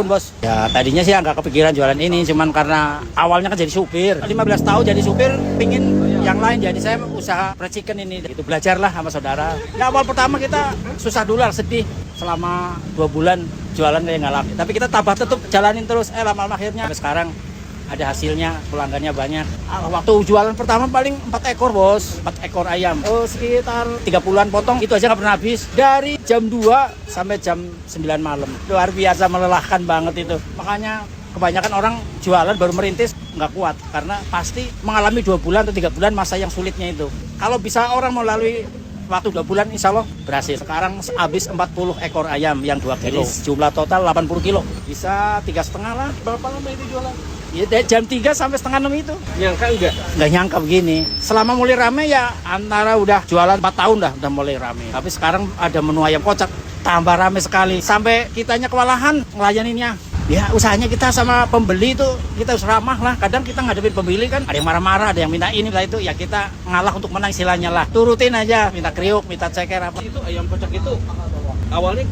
Bos. Ya tadinya sih nggak kepikiran jualan ini, cuman karena awalnya kan jadi supir. 15 tahun jadi supir, pingin yang lain, jadi saya usaha fried chicken ini. Itu belajarlah sama saudara. Ya awal pertama kita susah dulu, sedih. Selama 2 bulan jualan kayak nggak laku. Tapi kita tabah tetap jalanin terus. Lama-lama akhirnya sampai sekarang ada hasilnya, pelanggannya banyak. Waktu jualan pertama paling 4 ekor bos, 4 ekor ayam. Sekitar 30-an potong, itu aja nggak pernah habis. Dari jam 2 sampai jam 9 malam. Luar biasa, melelahkan banget itu. Makanya kebanyakan orang jualan baru merintis nggak kuat. Karena pasti mengalami 2 bulan atau 3 bulan masa yang sulitnya itu. Kalau bisa orang melalui waktu 2 bulan insya Allah berhasil. Sekarang habis 40 ekor ayam yang 2 kilo. Jumlah total 80 kilo. Bisa 3,5 lah. Berapa lama ini jualan? Ya dari jam 3 sampai setengah 6 itu. Nyangka enggak? Nggak nyangka begini. Selama mulai rame ya antara udah jualan 4 tahun dah udah mulai rame. Tapi sekarang ada menu ayam kocak tambah rame sekali. Sampai kitanya kewalahan ngelayaninnya. Ya usahanya kita sama pembeli itu kita harus ramah lah. Kadang kita ngadepin pembeli kan ada yang marah-marah, ada yang minta ini lah itu. Ya kita ngalah untuk menang istilahnya lah. Turutin aja, minta kriuk, minta ceker apa. Itu ayam kocak itu awalnya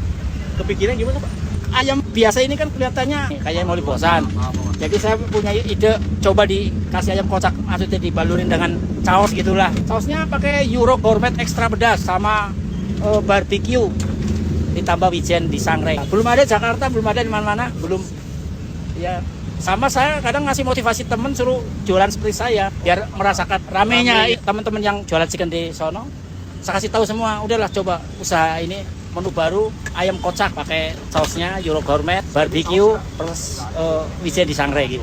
kepikiran gimana Pak? Ayam biasa ini kan kelihatannya kayak mau bosan. Jadi saya punya ide coba dikasih ayam kocak, maksudnya dibalurin dengan saus gitulah. Sausnya pakai Gourmet extra pedas sama barbecue. Ditambah wijen di sangrai. Belum ada Jakarta, belum ada di mana-mana, belum. Ya, sama saya kadang ngasih motivasi temen suruh jualan seperti saya biar merasakan ramenya teman-teman yang jualan chicken di sono. Saya kasih tahu semua, udahlah coba usaha ini menu baru ayam kocak pakai sausnya Gourmet, barbecue plus wijen di sangrai gitu.